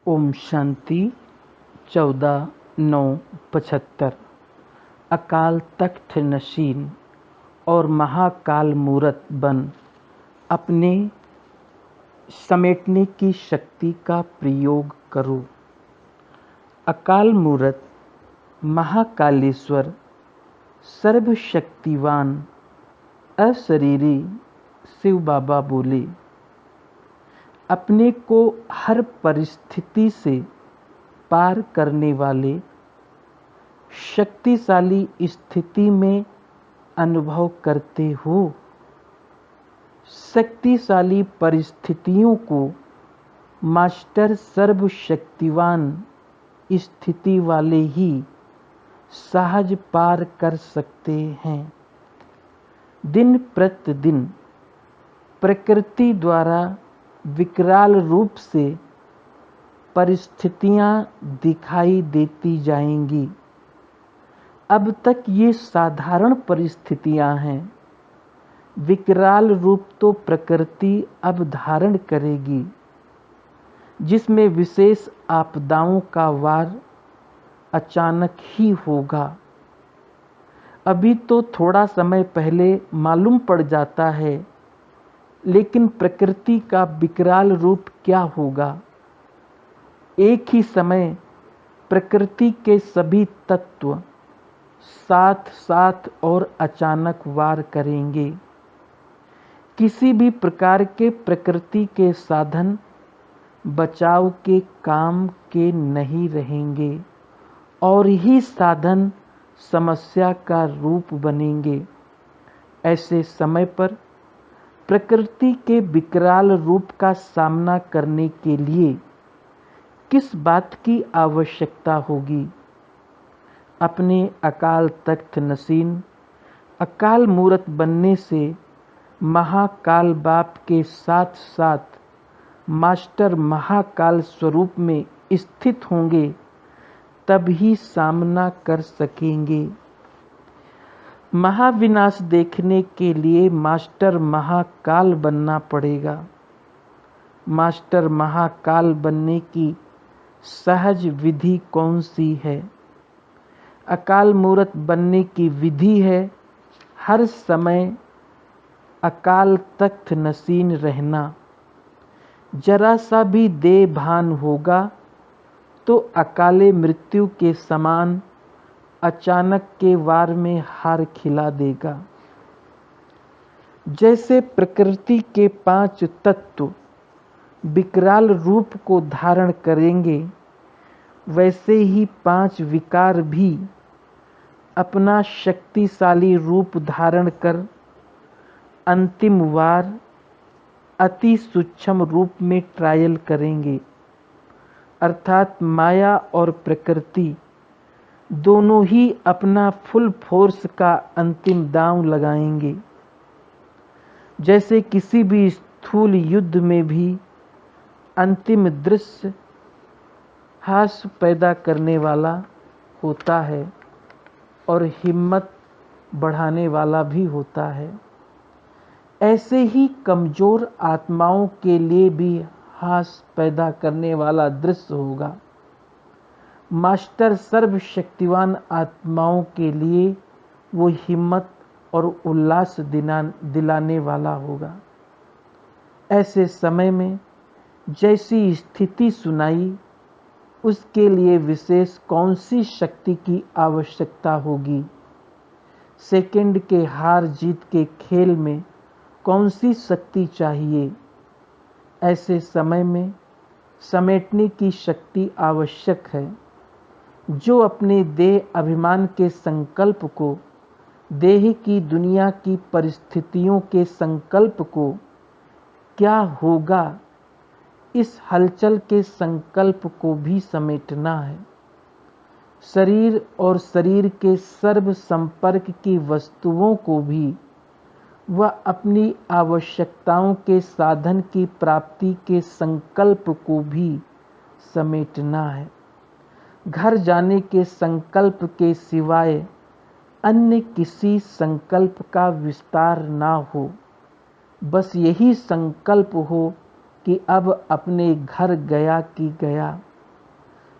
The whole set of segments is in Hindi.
ओम शांति 14/9/75। अकाल तख्त नशीन और महाकाल मूरत बन अपने समेटने की शक्ति का प्रयोग करो। अकाल मूरत महाकालेश्वर सर्वशक्तिवान अशरीरी शिव बाबा बोले, अपने को हर परिस्थिति से पार करने वाले शक्तिशाली स्थिति में अनुभव करते हो। शक्तिशाली परिस्थितियों को मास्टर सर्वशक्तिवान स्थिति वाले ही सहज पार कर सकते हैं। दिन प्रतिदिन प्रकृति द्वारा विकराल रूप से परिस्थितियां दिखाई देती जाएंगी। अब तक ये साधारण परिस्थितियां हैं। विकराल रूप तो प्रकृति अब धारण करेगी, जिसमें विशेष आपदाओं का वार अचानक ही होगा। अभी तो थोड़ा समय पहले मालूम पड़ जाता है, लेकिन प्रकृति का विकराल रूप क्या होगा। एक ही समय प्रकृति के सभी तत्व साथ साथ और अचानक वार करेंगे। किसी भी प्रकार के प्रकृति के साधन बचाव के काम के नहीं रहेंगे और ही साधन समस्या का रूप बनेंगे। ऐसे समय पर प्रकृति के विकराल रूप का सामना करने के लिए किस बात की आवश्यकता होगी। अपने अकाल तख्त नशीन अकाल मूरत बनने से महाकाल बाप के साथ साथ मास्टर महाकाल स्वरूप में स्थित होंगे, तभी सामना कर सकेंगे। महाविनाश देखने के लिए मास्टर महाकाल बनना पड़ेगा। मास्टर महाकाल बनने की सहज विधि कौन सी है? अकाल मूरत बनने की विधि है हर समय अकाल तख्त नशीन रहना। जरा सा भी देह भान होगा तो अकाले मृत्यु के समान अचानक के वार में हार खिला देगा। जैसे प्रकृति के 5 तत्व विकराल रूप को धारण करेंगे, वैसे ही 5 विकार भी अपना शक्तिशाली रूप धारण कर अंतिम वार अति सूक्ष्म रूप में ट्रायल करेंगे। अर्थात माया और प्रकृति दोनों ही अपना फुल फोर्स का अंतिम दांव लगाएंगे। जैसे किसी भी स्थूल युद्ध में भी अंतिम दृश्य हास्य पैदा करने वाला होता है और हिम्मत बढ़ाने वाला भी होता है, ऐसे ही कमजोर आत्माओं के लिए भी हास्य पैदा करने वाला दृश्य होगा। मास्टर सर्वशक्तिवान आत्माओं के लिए वो हिम्मत और उल्लास दिलाने वाला होगा। ऐसे समय में जैसी स्थिति सुनाई, उसके लिए विशेष कौन सी शक्ति की आवश्यकता होगी। सेकंड के हार जीत के खेल में कौन सी शक्ति चाहिए। ऐसे समय में समेटने की शक्ति आवश्यक है, जो अपने देह अभिमान के संकल्प को, देह की दुनिया की परिस्थितियों के संकल्प को, क्या होगा इस हलचल के संकल्प को भी समेटना है। शरीर और शरीर के सर्व संपर्क की वस्तुओं को भी वह अपनी आवश्यकताओं के साधन की प्राप्ति के संकल्प को भी समेटना है। घर जाने के संकल्प के सिवाय अन्य किसी संकल्प का विस्तार ना हो। बस यही संकल्प हो कि अब अपने घर गया कि गया।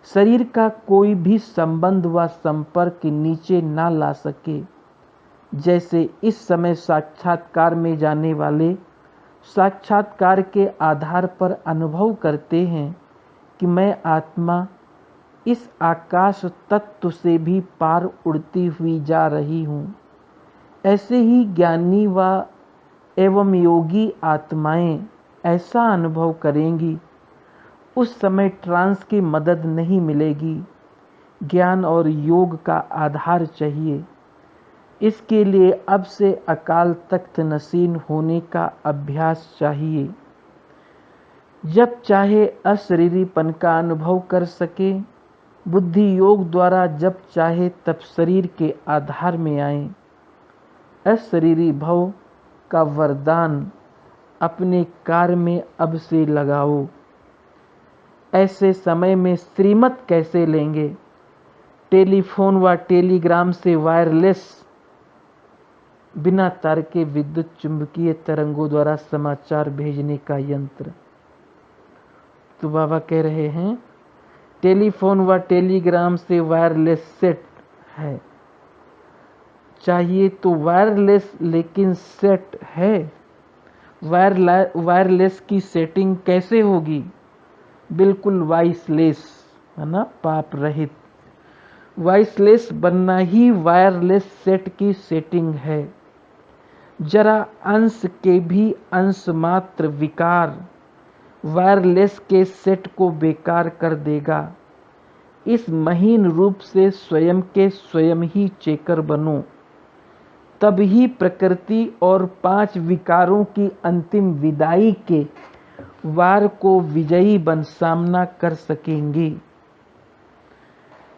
शरीर का कोई भी संबंध व संपर्क नीचे ना ला सके। जैसे इस समय साक्षात्कार में जाने वाले साक्षात्कार के आधार पर अनुभव करते हैं कि मैं आत्मा इस आकाश तत्व से भी पार उड़ती हुई जा रही हूँ। ऐसे ही ज्ञानी व एवं योगी आत्माएं ऐसा अनुभव करेंगी। उस समय ट्रांस की मदद नहीं मिलेगी। ज्ञान और योग का आधार चाहिए। इसके लिए अब से अकाल तख्त नशीन होने का अभ्यास चाहिए। जब चाहे अशरीरीपन का अनुभव कर सके। बुद्धि योग द्वारा जब चाहे तब शरीर के आधार में आए। अशरीरी भव का वरदान अपने कार्य में अब से लगाओ। ऐसे समय में श्रीमत कैसे लेंगे? टेलीफोन व टेलीग्राम से वायरलेस बिना तार के विद्युत चुंबकीय तरंगों द्वारा समाचार भेजने का यंत्र। तो बाबा कह रहे हैं टेलीफोन व टेलीग्राम से वायरलेस सेट है। चाहिए तो वायरलेस, लेकिन सेट है। वायरलेस की सेटिंग कैसे होगी? बिल्कुल वॉइसलेस, है ना, पाप रहित। वॉइसलेस बनना ही वायरलेस सेट की सेटिंग है। जरा अंश के भी अंश मात्र विकार वायरलेस के सेट को बेकार कर देगा। इस महीन रूप से स्वयं के स्वयं ही चेकर बनो। तब ही प्रकृति और 5 विकारों की अंतिम विदाई के वार को विजयी बन सामना कर सकेंगे।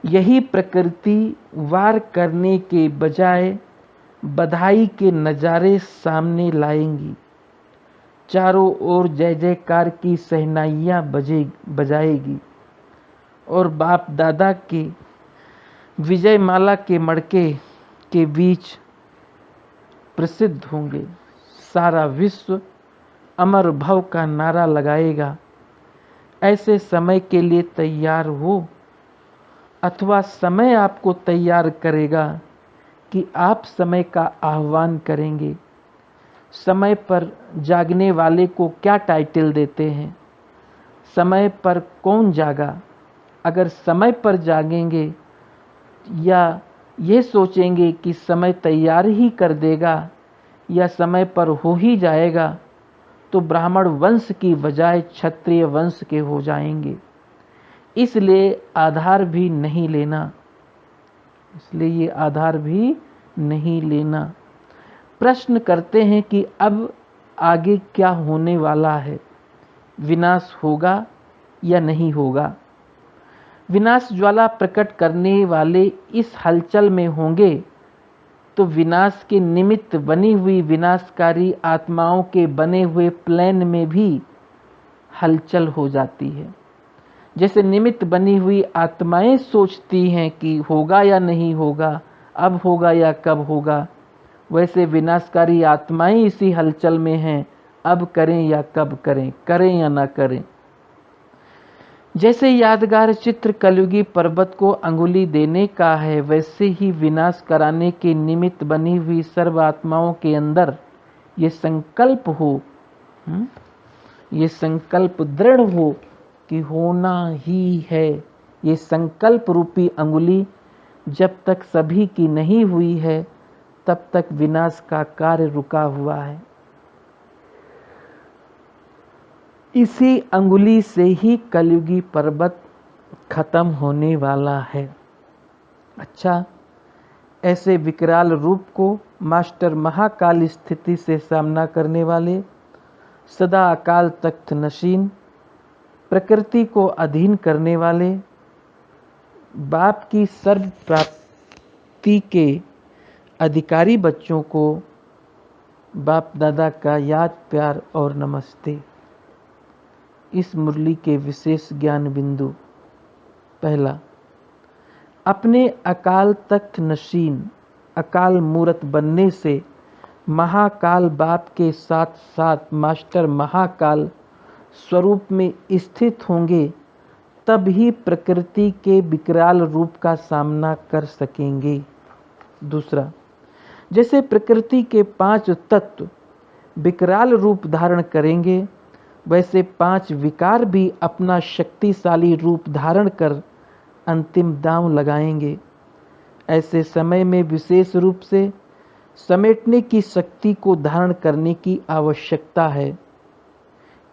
यही प्रकृति वार करने के बजाय बधाई के नज़ारे सामने लाएंगी। चारों ओर जय जयकार की शहनाइयाँ बजाएगी और बाप दादा के विजय माला के मड़के के बीच प्रसिद्ध होंगे। सारा विश्व अमर भव का नारा लगाएगा। ऐसे समय के लिए तैयार हो, अथवा समय आपको तैयार करेगा कि आप समय का आह्वान करेंगे। समय पर जागने वाले को क्या टाइटल देते हैं? समय पर कौन जागा? अगर समय पर जागेंगे या ये सोचेंगे कि समय तैयार ही कर देगा या समय पर हो ही जाएगा, तो ब्राह्मण वंश की बजाय क्षत्रिय वंश के हो जाएंगे। इसलिए आधार भी नहीं लेना। इसलिए ये आधार भी नहीं लेना। प्रश्न करते हैं कि अब आगे क्या होने वाला है? विनाश होगा या नहीं होगा? विनाश ज्वाला प्रकट करने वाले इस हलचल में होंगे तो विनाश के निमित्त बनी हुई विनाशकारी आत्माओं के बने हुए प्लान में भी हलचल हो जाती है। जैसे निमित्त बनी हुई आत्माएं सोचती हैं कि होगा या नहीं होगा, अब होगा या कब होगा, वैसे विनाशकारी आत्माएं इसी हलचल में हैं, अब करें या कब करें, करें या ना करें। जैसे यादगार चित्र कलयुगी पर्वत को अंगुली देने का है, वैसे ही विनाश कराने के निमित्त बनी हुई सर्व आत्माओं के अंदर ये संकल्प हो, ये संकल्प दृढ़ हो कि होना ही है। ये संकल्प रूपी अंगुली जब तक सभी की नहीं हुई है, तब तक विनाश का कार्य रुका हुआ है। इसी अंगुली से ही कलयुगी पर्वत खत्म होने वाला है। अच्छा, ऐसे विकराल रूप को मास्टर महाकाल स्थिति से सामना करने वाले सदा अकाल तख्त नशीन, प्रकृति को अधीन करने वाले, बाप की सर्व प्राप्ति के अधिकारी बच्चों को बाप दादा का याद, प्यार और नमस्ते। इस मुरली के विशेष ज्ञान बिंदु। पहला, अपने अकाल तख्त नशीन अकाल मूर्त बनने से महाकाल बाप के साथ साथ मास्टर महाकाल स्वरूप में स्थित होंगे तब ही प्रकृति के विकराल रूप का सामना कर सकेंगे। दूसरा, जैसे प्रकृति के 5 तत्व विकराल रूप धारण करेंगे, वैसे 5 विकार भी अपना शक्तिशाली रूप धारण कर अंतिम दांव लगाएंगे। ऐसे समय में विशेष रूप से समेटने की शक्ति को धारण करने की आवश्यकता है।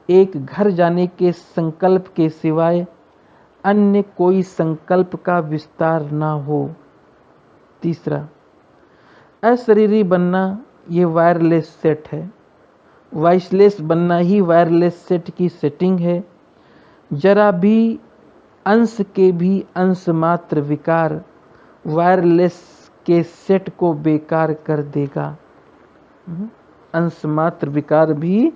एक घर जाने के संकल्प के सिवाय अन्य कोई संकल्प का विस्तार ना हो। तीसरा, अशरीरी बनना ये वायरलेस सेट है। वॉइसलेस बनना ही वायरलेस सेट की सेटिंग है। जरा भी अंश के भी अंश मात्र विकार वायरलेस के सेट को बेकार कर देगा। अंश मात्र विकार भी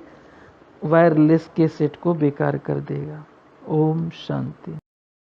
वायरलेस के सेट को बेकार कर देगा। ओम शांति।